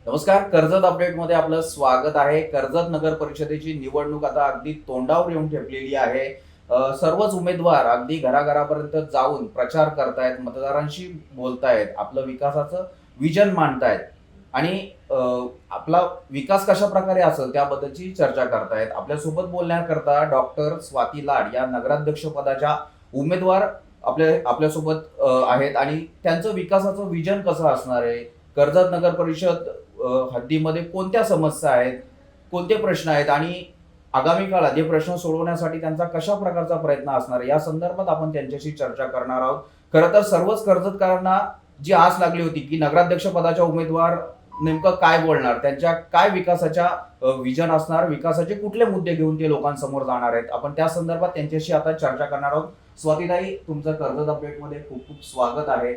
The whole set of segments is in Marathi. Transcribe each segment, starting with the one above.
नमस्कार. कर्जत अपडेटमध्ये आपलं स्वागत आहे. कर्जत नगर परिषदेची निवडणूक आता अगदी तोंडावर येऊन ठेपलेली आहे. सर्वच उमेदवार अगदी घराघरापर्यंत जाऊन प्रचार करतायत, मतदारांशी बोलतायत, आपलं विकासाचं विजन मांडतायत आणि अ, आपला विकास कशाप्रकारे असेल त्याबद्दलची चर्चा करतायत. आपल्यासोबत बोलण्याकरता डॉक्टर स्वाती लाड या नगराध्यक्ष पदाच्या उमेदवार आपल्यासोबत आहेत आणि त्यांचं विकासाचं विजन कसं असणार आहे, कर्जत नगर परिषद हद्दीमध्ये कोणत्या समस्या आहेत, कोणते प्रश्न आहेत आणि आगामी काळात हे प्रश्न सोडवण्यासाठी त्यांचा कशा प्रकारचा प्रयत्न असणार आहे, या संदर्भात आपण त्यांच्याशी चर्चा करणार आहोत. खरं तर सर्वच कर्जतकरांना जी आस लागली होती की नगराध्यक्ष पदाच्या उमेदवार नेमकं काय बोलणार, त्यांच्या काय विकासाच्या विजन असणार, विकासाचे कुठले मुद्दे घेऊन ते लोकांसमोर जाणार आहेत, आपण त्या संदर्भात त्यांच्याशी आता चर्चा करणार आहोत. स्वातीताई, तुमचं कर्जत अपडेटमध्ये खूप खूप स्वागत आहे.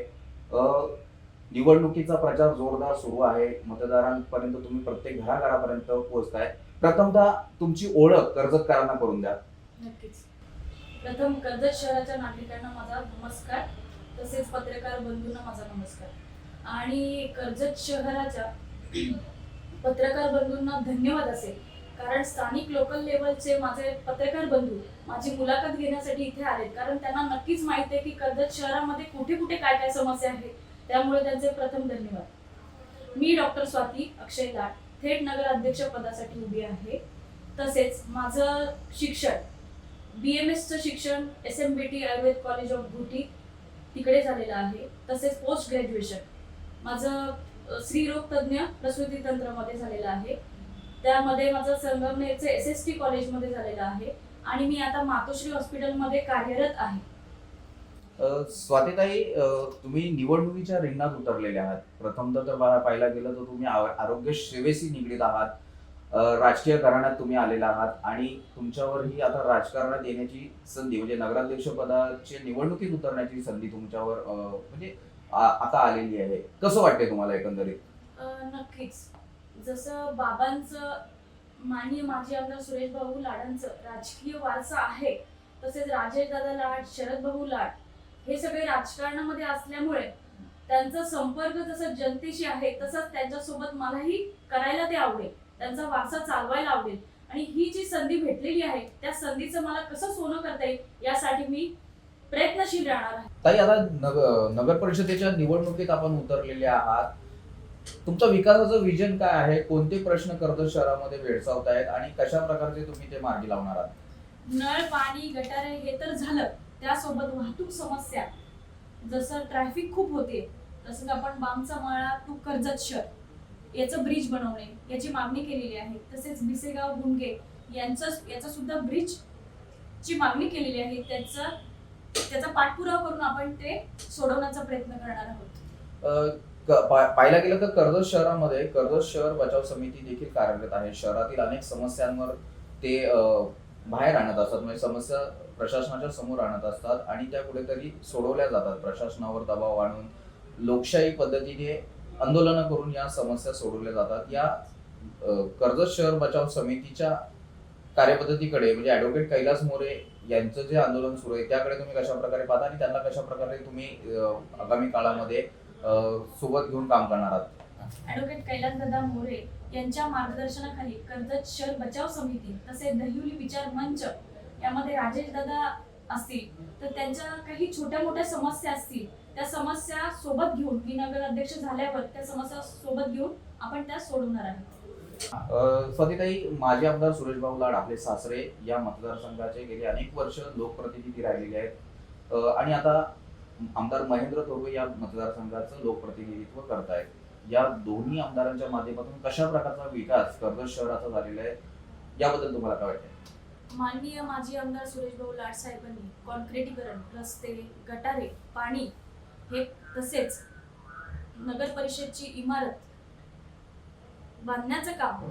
निवडणुकीचा प्रचार जोरदार सुरू आहे. मतदारांपर्यंत तुम्ही प्रत्येक घराघरापर्यंत पोहोचताय. प्रथमतः तुमची ओळख कर्जतकरांना करून द्या. नक्कीच. प्रथम कर्जत शहराच्या नागरिकांना माझा नमस्कार, तसेच पत्रकार बंधूंना माझा नमस्कार. आणि कर्जत शहराच्या पत्रकार बंधूंना धन्यवाद असेल, कारण स्थानिक लोकल लेवलचे माझे पत्रकार बंधू माझी मुलाखत घेण्यासाठी इथे आलेत, कारण त्यांना नक्कीच माहिती आहे की कर्जत शहरामध्ये कुठे कुठे काय काय समस्या आहेत. त्यामुळे त्यांचे प्रथम धन्यवाद. मी डॉक्टर स्वाती अक्षय लाड थेट नगराध्यक्ष पदासाठी उभी आहे. तसेच माझं शिक्षण BMSचं शिक्षण SMBT Ayurveda college of beauty तिकडे झालेलं आहे. तसेच पोस्ट ग्रॅज्युएशन माझं स्त्रीरोग तज्ज्ञ प्रसूती तंत्रामध्ये झालेलं आहे. त्यामध्ये माझं संगमनेरचं SST कॉलेजमध्ये झालेलं आहे आणि मी आता मातोश्री हॉस्पिटलमध्ये कार्यरत आहे. स्वातीताई, तुम्ही निवडणुकीच्या रिंगणात उतरलेले आहात. प्रथमतः तर पाहायला गेलं तर तुम्ही आरोग्य सेवेशी निगडीत आहात. राजकीय घराण्यात तुम्ही आलेला आहात आणि तुमच्यावर ही आता राजकारणात येण्याची संधी, म्हणजे नगराध्यक्ष पदाची निवडणुकीत उतरण्याची संधी तुमच्यावर म्हणजे आता आलेली आहे. कसं वाटतंय तुम्हाला एकंदरीत? नक्कीच. जसं बाबांचं, माननीय माजी आमदार सुरेश भाऊ लाडांचं राजकीय वारसा आहे, तसेच राजेश दादा लाड, शरद भाऊ लाड हे सगळे राजकारणामध्ये असल्यामुळे त्यांचा संपर्क जसं जनतेशी आहे तसंच त्यांच्यासोबत मलाही करायला ते आवडेल, त्यांचा वारसा चालवायला आवडेल. आणि ही जी संधी भेटलेली आहे त्या संधीचं मला कसं सोनं करता येईल यासाठी मी प्रयत्नशील राहणार आहे. ताई, आता नगर परिषदेच्या निवडणुकीत आपण उतरलेले आहात. तुमचं विकासाचं विजन काय आहे? कोणते प्रश्न कर्जत शहरामध्ये भेडसावतायत आणि कशा प्रकारचे तुम्ही ते मार्गी लावणार आहात? नळ, पाणी, गटारे हे तर झालं, त्यासोबत वाहतूक समस्या, जसं ट्रॅफिक खूप होते, तसंच आपण बामचा माळा टू कर्जत शहर याचं ब्रिज बनवणे याची मागणी केलेली आहे. तसेच बिसेगाव गुंडगे याचा सुद्धा ब्रिज ची मागणी केलेली आहे. त्याचा पाठपुरावा करून आपण ते सोडवण्याचा प्रयत्न करणार आहोत. पाहायला गेलं तर कर्जत शहरामध्ये कर्जत शहर बचाव समिती देखील कार्यरत आहे. शहरातील अनेक समस्यांवर ते बाहेर आणत असतात, म्हणजे समस्या प्रशासनाच्या समोर आणत असतात आणि त्या कुठेतरी सोडवल्या जातात. प्रशासनावर दबाव आणून लोकशाही पद्धतीने आंदोलनं करून या समस्या सोडवल्या जातात. या कर्जत शहर बचाव समितीच्या कार्यपद्धतीकडे, म्हणजे ॲडव्होकेट कैलास मोरे यांचं जे आंदोलन सुरू आहे त्याकडे तुम्ही कशा प्रकारे पाहता आणि त्यांना कशा प्रकारे तुम्ही आगामी काळामध्ये सोबत घेऊन काम करणार आहात? ॲडव्होकेट कैलासदादा मोरे यांच्या मार्गदर्शनाखाली कर्जत शहर बचाव समिती तसेच दहिवली विचार मंच यामध्ये राजेश दादा असतील, तर त्यांच्या काही छोट्या मोठ्या समस्या असतील त्या समस्या सोबत घेऊन मी नगर अध्यक्ष झाल्यावर त्या समस्या सोबत घेऊन आपण त्या सोडवणार आहोत. स्वातीताई, माजी आमदार सुरेश भाऊ लाड आपले सासरे या मतदारसंघाचे गेली अनेक वर्ष लोकप्रतिनिधी राहिलेले आहेत आणि आता आमदार महेंद्र थोरवे या मतदारसंघाचं लोकप्रतिनिधित्व करतायत. या दोन्ही आमदारांच्या माध्यमातून कशा प्रकारचा विकास कर्जत शहराचा झालेला आहे, याबद्दल तुम्हाला काय वाटतं? माननीय माजी आमदार सुरेश भाऊ लाड साहेबांनी कॉन्क्रिटीकरण, रस्ते, गटारे, पाणी हे तसेच नगर परिषदची इमारत बांधण्याचं काम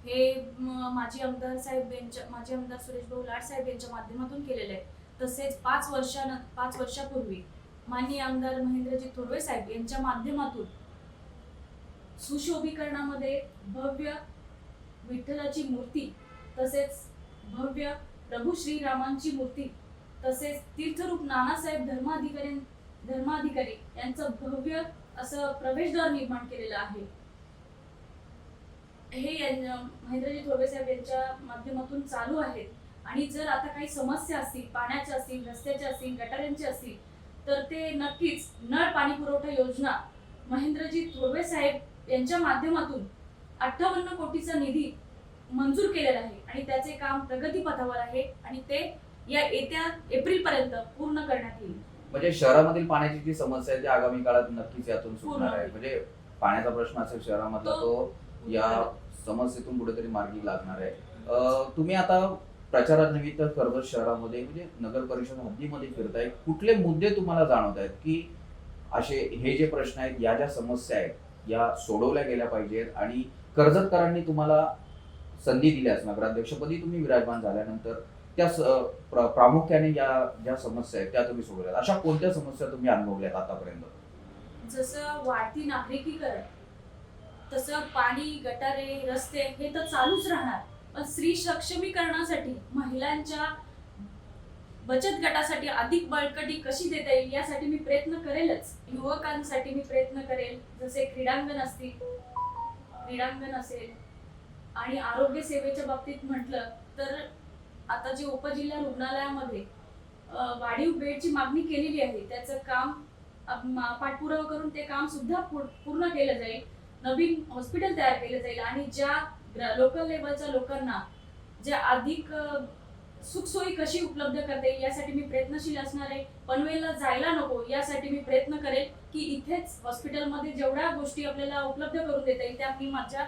हे माजी आमदार सुरेश भाऊ लाड साहेब यांच्या माध्यमातून केलेलं आहे. तसेच 5 वर्षापूर्वी माननीय आमदार महेंद्रजी थोरवे साहेब यांच्या माध्यमातून सुशोभीकरणामध्ये भव्य विठ्ठलाची मूर्ती, तसेच भव्य प्रभू श्रीरामांची मूर्ती, तसेच तीर्थरूप नानासाहेब धर्माधिकारी यांचं भव्य असं प्रवेशद्वार निर्माण केलेलं आहे. महेंद्रजी थोरवे साहेब यांच्या माध्यमातून चालू आहेत. आणि जर आता काही समस्या असतील, पाण्याच्या असतील, रस्त्याच्या असतील, गटारांच्या असतील, तर ते नक्कीच नळ पाणी पुरवठा योजना महेंद्रजी थोरवे साहेब यांच्या माध्यमातून 58 कोटीचा निधी मंजूर केलेला आहे आणि त्याचे काम प्रगतीपथावर आहे आणि ते या येत्या एप्रिल पर्यंत पूर्ण करण्यात येईल. म्हणजे शहरामधील पाण्याची जी समस्या आहे ती आगामी काळात नक्कीच यातून सुटणार आहे. पूर्ण. म्हणजे पाण्याचा प्रश्न असेल शहरामधला तो या समस्येतून कुठेतरी मार्गी लागणार आहे. तुम्ही आता प्रचारानिमित्त कर्जत शहरामध्ये म्हणजे नगर परिषद हद्दीमध्ये फिरताय, कुठले मुद्दे तुम्हाला जाणवत आहेत की असे हे जे प्रश्न आहेत, या ज्या समस्या आहेत या सोडवल्या गेल्या पाहिजेत आणि कर्जतकरांनी तुम्हाला संधी दिल्यास नगराध्यक्षपदी तुम्ही विराजमान झाल्यानंतर त्या प्रामुख्याने या ज्या समस्या आहेत त्या तुम्ही सोडवल्यात, अशा कोणत्या समस्या तुम्ही अनुभवल्यात आतापर्यंत? जसं वाढती नागरिकीकरण, तसं पाणी, गटारे, रस्ते हे तर चालूच राहणार. पण स्त्री सक्षमीकरणासाठी, महिलांच्या बचत गटासाठी अधिक बळकटी कशी देता येईल यासाठी मी प्रयत्न करेलच. युवकांसाठी मी प्रयत्न करेल, जसे क्रीडांगण असेल आणि आरोग्य सेवेच्या बाबतीत म्हटलं तर आता जे उपजिल्हा रुग्णालयामध्ये वाढीव बेडची मागणी केलेली आहे, त्याचं काम पाठपुरावा करून ते काम सुद्धा पूर्ण केलं जाईल. नवीन हॉस्पिटल तयार केलं जाईल आणि ज्या लोकल लेवलच्या लोकांना ज्या अधिक सुखसोयी कशी उपलब्ध करता येईल यासाठी मी प्रयत्नशील असणार आहे. पनवेलला जायला नको यासाठी मी प्रयत्न करेल की इथेच हॉस्पिटलमध्ये जेवढ्या गोष्टी आपल्याला उपलब्ध करून देता येईल त्या मी माझ्या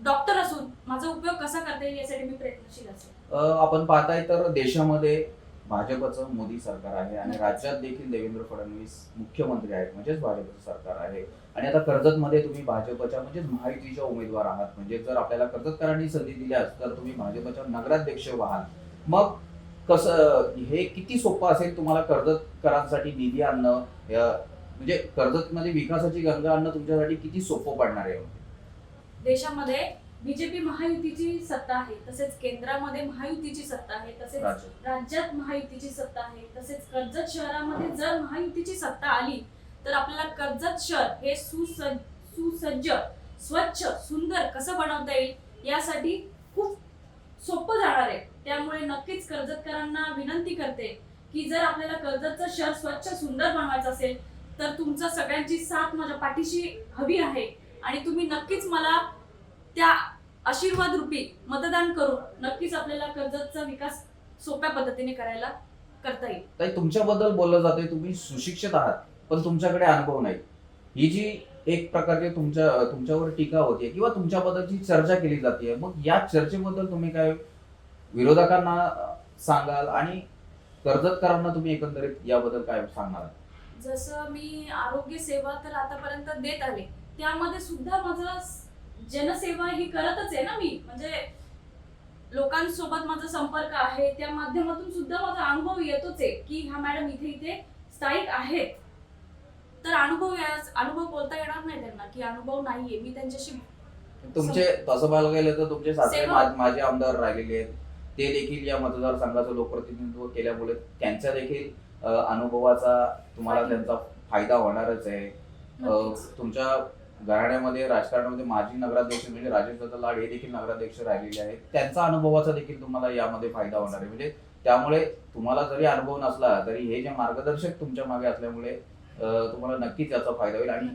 डॉक्टर असून माझा उपयोग कसा करता येईल यासाठी मी प्रयत्नशील असेल. आपण पाहताय तर देशामध्ये भाजपचं मोदी सरकार आहे आणि राज्यात देखील देवेंद्र फडणवीस मुख्यमंत्री आहेत, म्हणजेच भाजपचं सरकार आहे. आणि आता कर्जतमध्ये तुम्ही भाजपच्या म्हणजेच महायुतीच्या उमेदवार आहात. म्हणजे जर आपल्याला कर्जतकरांनी संधी दिल्यास तर तुम्ही भाजपच्या नगराध्यक्ष व्हाल. मग कसं हे किती सोपं असेल तुम्हाला कर्जतकरांसाठी निधी आणणं, म्हणजे कर्जतमध्ये विकासाची गंगा आणणं तुमच्यासाठी किती सोपं पडणार आहे? देशामध्ये बीजेपी महायुतीची सत्ता आहे, तसेच केंद्रामध्ये महायुतीची सत्ता आहे, तसेच राज्यात महायुतीची सत्ता आहे, तसेच कर्जत शहरामध्ये जर महायुतीची सत्ता आली तर आपल्याला कर्जत शहर हे सुसज्ज, स्वच्छ, सुंदर कसं बनवता येईल यासाठी खूप सोपं जाणार आहे. त्यामुळे नक्कीच कर्जतकरांना विनंती करते की जर आपल्याला कर्जतचं शहर स्वच्छ, सुंदर बनवायचं असेल तर तुमच्या सगळ्यांची साथ माझ्या पाठीशी हवी आहे आणि तुम्ही नक्कीच मला त्या आशीर्वाद रूपी मतदान करून नक्कीच आपल्याला कर्जतचा विकास सोप्या पद्धतीने करता येईल. ताई, तुमच्याबद्दल बोललं जाते तुम्ही सुशिक्षित आहात पण तुमच्याकडे अनुभव नाही, ही जी एक प्रकारची तुमच्यावर टीका होतीये किंवा तुमच्याबद्दलची चर्चा केली जाते, मग या चर्चेबद्दल तुम्ही काय विरोधकांना सांगाल आणि कर्जतकरांना तुम्ही एकंदरीत याबद्दल काय सांगणार? जसं मी आरोग्य सेवा तर आतापर्यंत देत आले, त्यामध्ये सुद्धा माझं जनसेवा ही करतच आहे ना मी. म्हणजे लोकांसोबत माझा संपर्क आहे, त्या माध्यमातून सुद्धा माझा अनुभव येतोच आहे की हा मॅडम इथे स्थायिक आहेत. तर अनुभव बोलता येणार नाही त्यांना की अनुभव नाहीये. मी त्यांच्याशी तुमचे तसं पाहायला गेलं तर तुमचे सासरे माझे आमदार राहिलेले आहेत, ते देखील या मतदारसंघाचं लोकप्रतिनिधित्व केल्यामुळे त्यांच्या देखील अनुभवाचा तुम्हाला त्यांचा फायदा होणारच आहे. तुमच्या घराण्यामध्ये राजकारणामध्ये माजी नगराध्यक्ष म्हणजे राजेशदादा लाड हे देखील नगराध्यक्ष राहिलेले आहेत, त्यांचा अनुभवाचा देखील तुम्हाला यामध्ये फायदा होणार आहे. म्हणजे त्यामुळे तुम्हाला जरी अनुभव नसला तरी हे जे मार्गदर्शक तुमच्या मागे असल्यामुळे तुम्हाला नक्कीच याचा फायदा होईल. आणि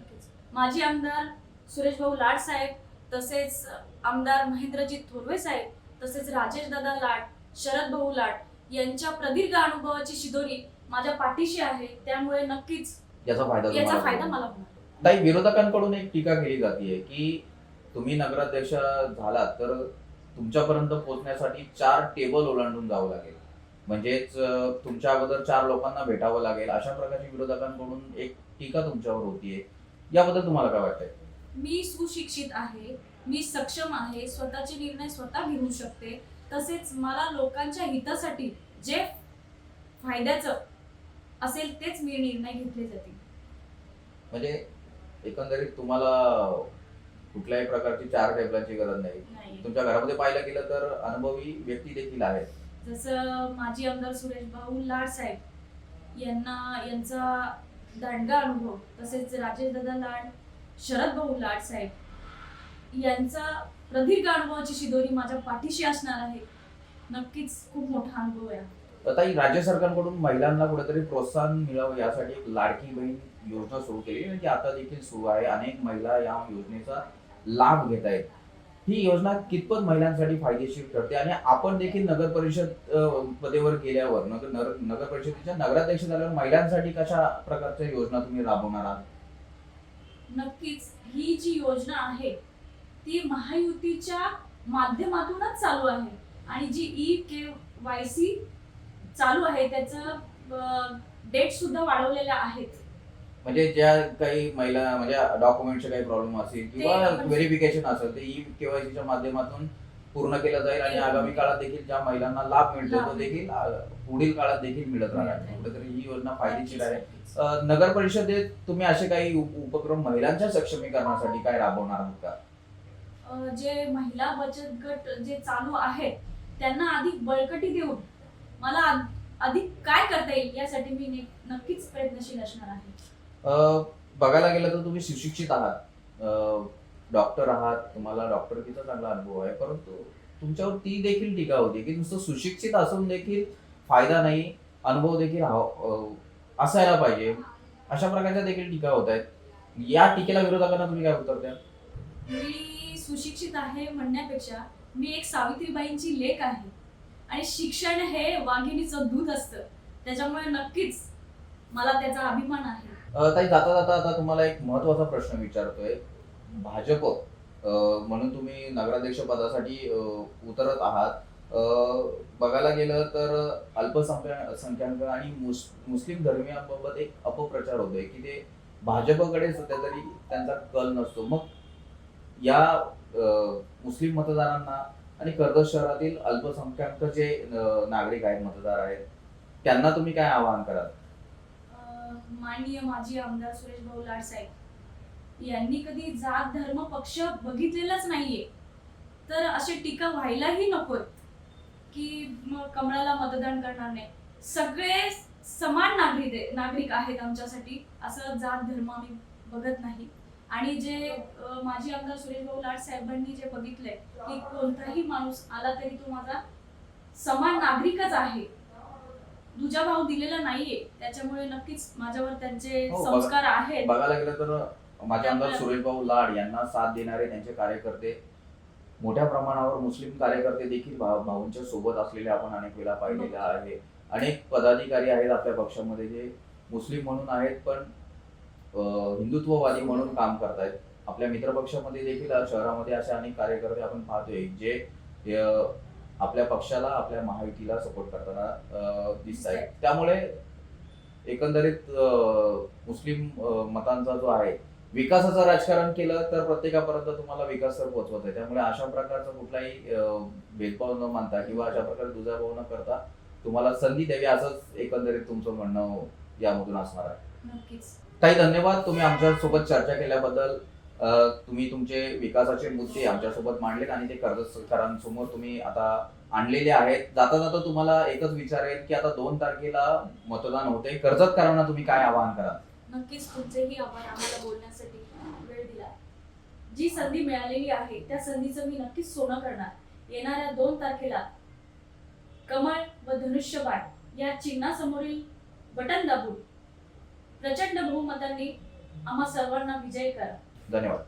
माजी आमदार सुरेश भाऊ लाड साहेब, तसेच आमदार महेंद्रजी थोरवे साहेब, तसेच राजेशदादा लाड, शरद भाऊ लाड यांच्या प्रदीर्घ अनुभवाची शिदोरी माझ्या पाठीशी आहे. त्यामुळे नक्कीच याचा फायदा मला होणार. ताई, विरोधकांकडून एक टीका केली जाते की तुम्ही नगराध्यक्ष झालात तर तुमच्यापर्यंत पोहोचण्यासाठी 4 टेबल ओलांडून जावं लागेल, म्हणजेच तुमच्या अगोदर 4 लोकांना भेटावं लागेल, अशा प्रकारची विरोधकांकडून एक टीका तुमच्यावर होतीये. याबद्दल तुम्हाला काय वाटतंय? मी सुशिक्षित आहे, मी सक्षम आहे, स्वतःचे निर्णय स्वतः घेऊ शकते. तसेच मला लोकांच्या हितासाठी जे फायद्याचं असेल तेच मी निर्णय घेतले जातील. म्हणजे एकंदरीत तुम्हाला कुठल्याही प्रकारची 4 टेबलांची गरज नाही. तुमच्या घरामध्ये पाहायला गेलं तर अनुभवी व्यक्ती देखील आहेत. जसं माजी आमदार सुरेश भाऊ लाड साहेब यांचा दांडगा अनुभव, तसेच राजेशदादा लाड, शरद भाऊ लाड साहेब यांचा प्रदीर्घ अनुभवाची शिदोरी माझ्या पाठीशी असणार आहे. नक्कीच खूप मोठा अनुभव आहे. ताई, राज्य सरकारकडून महिलांना कुठेतरी प्रोत्साहन मिळावं यासाठी एक लाडकी बहीण योजना सुरू केली आणि ती आता देखील सुरू आहे. अनेक महिला या योजनेचा लाभ घेत आहेत. ही योजना कितपत महिलांसाठी फायदेशीर ठरते आणि आपण देखील नगर परिषद पदेवर गेल्यावर नगर परिषदेच्या नगराध्यक्ष झाल्यावर महिलांसाठी कशा प्रकारच्या योजना तुम्ही राबवणार आहात? नक्कीच ही जी योजना आहे ती महायुतीच्या माध्यमातूनच चालू आहे आणि जी EKYC चालू आहे त्याचं डेट सुद्धा वाढवलेल्या आहेत. म्हणजे ज्या काही महिला म्हणजे डॉक्युमेंटचे काही प्रॉब्लेम असेल किंवा आपण- व्हेरिफिकेशन असेल ते KYC च्या माध्यमातूम पूर्ण केलं जाईल आणि आगामी काळात देखील ज्या महिलांना लाभ मिळतो तो देखील पुढील काळात देखील मिळत राहणार. कुठेतरी ही योजना फायदेशीर आहे. नगर परिषदेत तुम्ही असे काही उपक्रम महिलांच्या सक्षमीकरणासाठी काय राबवणार आहात का? जे महिला बचत गट जे चालू आहेत त्यांना अधिक बळकटी देऊन मला अधिक काय करता येईल यासाठी मी नक्कीच प्रयत्नशील असणार आहे. बघायला गेलं तर तुम्ही सुशिक्षित आहात, डॉक्टर आहात, तुम्हाला डॉक्टरकीचा चांगला अनुभव आहे, परंतु तुमच्यावर ती देखील टीका होती की नुसतं सुशिक्षित असून देखील फायदा नाही, अनुभव देखील असायला पाहिजे, अशा प्रकारच्या देखील टीका होत आहेत. या टीकेला विरोधकांना तुम्ही काय उत्तर द्याल? मी सुशिक्षित आहे म्हणण्यापेक्षा मी एक सावित्रीबाईंची लेक आहे आणि शिक्षण हे वाघिणीचं दूध असतं, त्याच्यामुळे नक्कीच मला त्याचा अभिमान आहे. ताई, जाता जाता आता तुम्हाला एक महत्वाचा प्रश्न विचारतोय. भाजप म्हणून तुम्ही नगराध्यक्ष पदासाठी उतरत आहात. बघायला गेलं तर अल्पसंख्याक आणि मुस्लिम धर्मियांबाबत एक अपप्रचार होतोय की ते भाजपकडे सध्या तरी त्यांचा कल नसतो. मग या मुस्लिम मतदारांना आणि कर्जत शहरातील अल्पसंख्याक जे नागरिक आहेत, मतदार आहेत, त्यांना तुम्ही काय आवाहन कराल? माननीय माजी आमदार सुरेश भाऊ लाड साहेब यांनी कधी जात धर्म पक्ष बघितलेलाच नाहीये, तर अशी टीका व्हायलाही नको की मग कमळाला मतदान करणार नाही. सगळे समान नागरिक आहेत आमच्यासाठी, असं जात धर्म आम्ही बघत नाही. आणि जे माजी आमदार सुरेश भाऊ लाड साहेबांनी जे बघितलंय की कोणताही माणूस आला तरी तो माझा समान नागरिकच आहे, दुजा भाव दिलेला नाहीये, त्याच्यामुळे नक्कीच माझ्यावर त्यांचे संस्कार आहेत. बघायला गेलं तर माझे आमदार सुरेश भाऊ लाड यांना साथ देणारे त्यांचे कार्यकर्ते, मोठ्या प्रमाणावर मुस्लिम कार्यकर्ते देखील भाऊंच्या सोबत असलेले आपण अनेक वेळा पाहिलेले आहे. अनेक पदाधिकारी आहेत आपल्या पक्षामध्ये जे मुस्लिम म्हणून आहेत पण हिंदुत्ववादी म्हणून काम करतायत. आपल्या मित्रपक्षामध्ये देखील शहरामध्ये असे अनेक कार्यकर्ते आपण पाहतोय जे आपल्या पक्षाला, आपल्या महायुतीला सपोर्ट करताना दिसत आहेत. त्यामुळे एकंदरीत मुस्लिम मतांचा जो आहे, विकासाचं राजकारण केलं तर प्रत्येकापर्यंत तुम्हाला विकास तर पोहोचवत आहे. त्यामुळे अशा प्रकारचा कुठलाही भेदभाव न मानता किंवा अशा प्रकारे दुजाभाव न करता तुम्हाला संधी द्यावी, असंच एकंदरीत तुमचं म्हणणं यामधून असणार आहे. नक्कीच. ताई, धन्यवाद. तुम्ही आमच्यासोबत चर्चा केल्याबद्दल. तुम्ही तुमचे विकासाचे मुद्दे आमच्यासोबत मांडलेत आणि ते कर्जतकरांसमोर तुम्ही आता आणलेले आहेत. जाता जाता तुम्हाला एकच विचारेल की आता 2 तारखेला मतदान होते, कर्जतकरांना तुम्ही काय आवाहन कराल? नक्कीच तुमचेही आभार आम्हाला बोलण्यासाठी वेळ दिला. जी संधी मिळालेली आहे त्या संधीचं मी नक्कीच सोनं करणार. येणाऱ्या 2 तारखेला कमळ व धनुष्यबाण या चिन्हासमोरील बटन दाबून प्रचंड बहुमतांनी आम्हा सर्वांना विजयी करा. धन्यवाद.